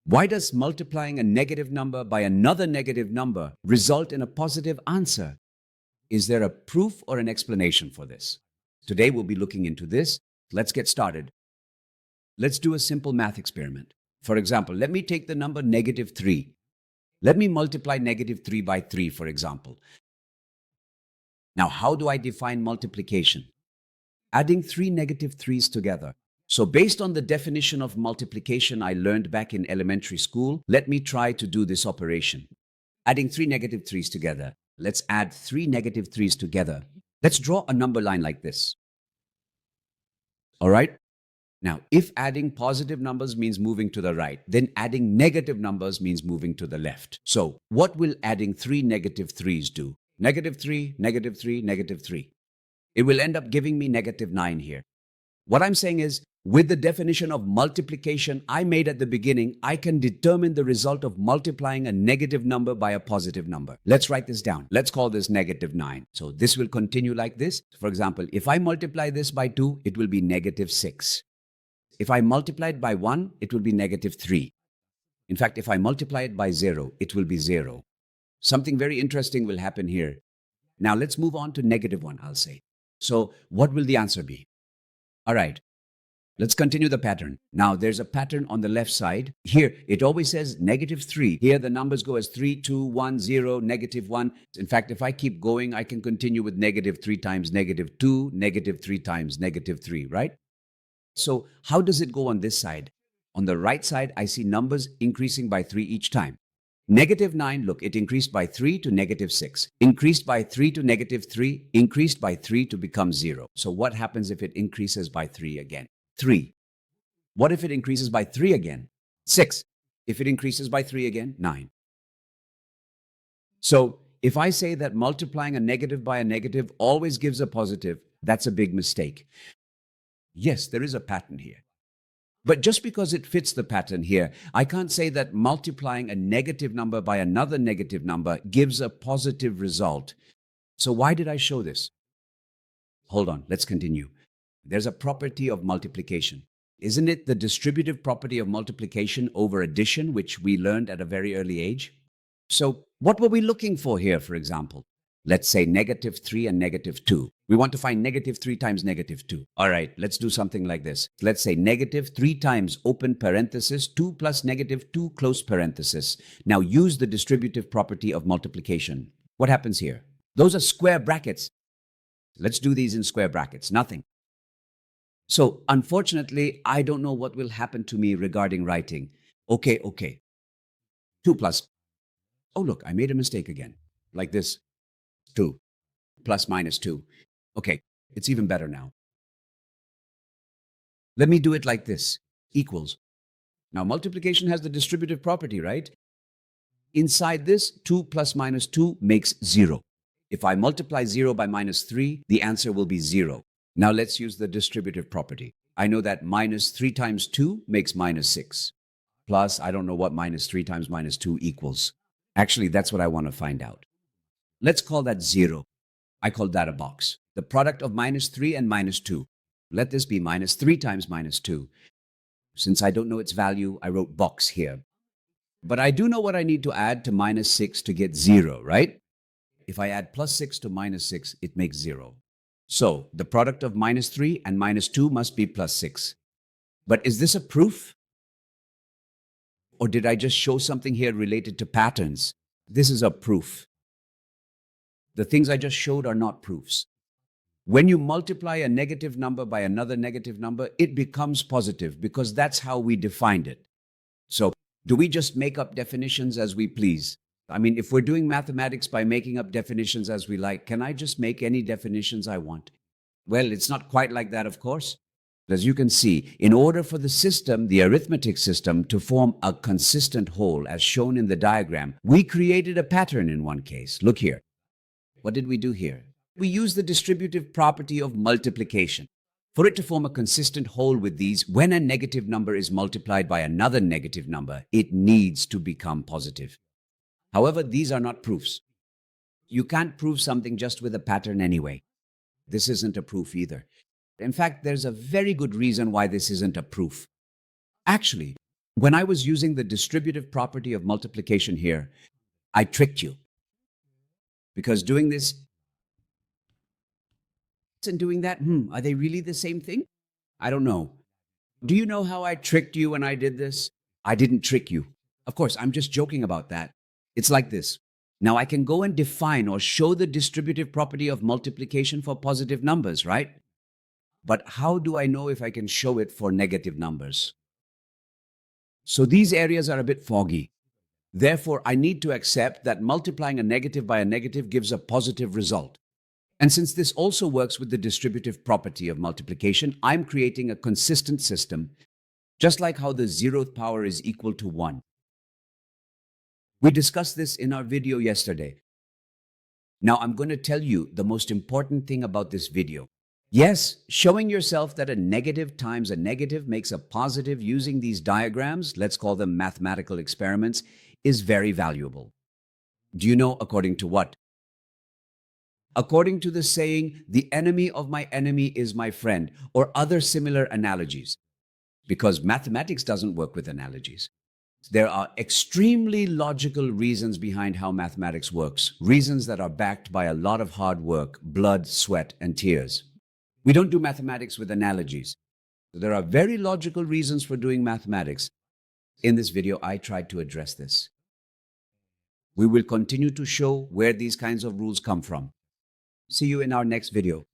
Why does multiplying a negative number by another negative number result in a positive answer? Is there a proof or an explanation for this? Today we'll be looking into this. Let's get started. Let's do a simple math experiment. For example, let me take the number -3. Let me multiply -3 by 3, for example. Now, how do I define multiplication? Adding 3 negative 3's together. So based on the definition of multiplication I learned back in elementary school, let me try to do this operation. Adding 3 negative 3's together. Let's add 3 negative 3's together. Let's draw a number line like this. All right? Now, if adding positive numbers means moving to the right, then adding negative numbers means moving to the left. So what will adding 3 negative 3's do? -3, -3, -3. It will end up giving me -9 here. What I'm saying is, with the definition of multiplication I made at the beginning, I can determine the result of multiplying a negative number by a positive number. Let's write this down. Let's call this -9. So this will continue like this. For example, if I multiply this by 2, it will be -6. If I multiply it by 1, it will be -3. In fact, if I multiply it by 0, it will be 0. Something very interesting will happen here. Now let's move on to -1, I'll say. So what will the answer be? All right, let's continue the pattern. Now there's a pattern on the left side. Here, it always says -3. Here the numbers go as 3, 2, 1, 0, -1. In fact, if I keep going, I can continue with -3 times -2, -3 times -3, right? So how does it go on this side? On the right side, I see numbers increasing by 3 each time. -9, look, it increased by 3 to -6, increased by 3 to -3, increased by 3 to become 0. So what happens if it increases by 3 again? 3. What if it increases by 3 again? 6. If it increases by 3 again? 9. So if I say that multiplying a negative by a negative always gives a positive, that's a big mistake. Yes, there is a pattern here. But just because it fits the pattern here, I can't say that multiplying a negative number by another negative number gives a positive result. So why did I show this? Hold on, let's continue. There's a property of multiplication. Isn't it the distributive property of multiplication over addition, which we learned at a very early age? So what were we looking for here, for example? Let's say -3 and -2. We want to find -3 times -2. All right, let's do something like this. Let's say -3 times open parenthesis 2 plus -2 close parenthesis. Now use the distributive property of multiplication. What happens here? Those are square brackets. Let's do these in square brackets. Nothing. So unfortunately, I don't know what will happen to me regarding writing. Okay. 2 plus. Oh, look, I made a mistake again. Like this. 2 plus -2. Okay, it's even better now. Let me do it like this. Equals. Now, multiplication has the distributive property, right? Inside this, 2 plus -2 makes 0. If I multiply 0 by -3, the answer will be 0. Now, let's use the distributive property. I know that -3 times 2 makes -6. Plus, I don't know what -3 times -2 equals. Actually, that's what I want to find out. Let's call that 0. I call that a box. The product of -3 and -2. Let this be -3 times -2. Since I don't know its value, I wrote box here. But I do know what I need to add to -6 to get 0, right? If I add +6 to -6, it makes 0. So the product of -3 and -2 must be +6. But is this a proof? Or did I just show something here related to patterns? This is a proof. The things I just showed are not proofs. When you multiply a negative number by another negative number, it becomes positive because that's how we defined it. So, do we just make up definitions as we please? I mean, if we're doing mathematics by making up definitions as we like, can I just make any definitions I want? Well, it's not quite like that, of course. As you can see, in order for the system, the arithmetic system, to form a consistent whole, as shown in the diagram, we created a pattern in one case. Look here. What did we do here? We used the distributive property of multiplication. For it to form a consistent whole with these, when a negative number is multiplied by another negative number, it needs to become positive. However, these are not proofs. You can't prove something just with a pattern anyway. This isn't a proof either. In fact, there's a very good reason why this isn't a proof. Actually, When I was using the distributive property of multiplication here, I tricked you. Because doing this and doing that, are they really the same thing? I don't know. Do you know how I tricked you when I did this? I didn't trick you. Of course, I'm just joking about that. It's like this. Now I can go and define or show the distributive property of multiplication for positive numbers, right? But how do I know if I can show it for negative numbers? So these areas are a bit foggy. Therefore, I need to accept that multiplying a negative by a negative gives a positive result. And since this also works with the distributive property of multiplication, I'm creating a consistent system, just like how the 0th power is equal to 1. We discussed this in our video yesterday. Now I'm going to tell you the most important thing about this video. Yes, showing yourself that a negative times a negative makes a positive using these diagrams, let's call them mathematical experiments, is very valuable. Do you know according to what? According to the saying, the enemy of my enemy is my friend, or other similar analogies. Because mathematics doesn't work with analogies. There are extremely logical reasons behind how mathematics works, reasons that are backed by a lot of hard work, blood, sweat, and tears. We don't do mathematics with analogies. There are very logical reasons for doing mathematics. In this video, I tried to address this. We will continue to show where these kinds of rules come from. See you in our next video.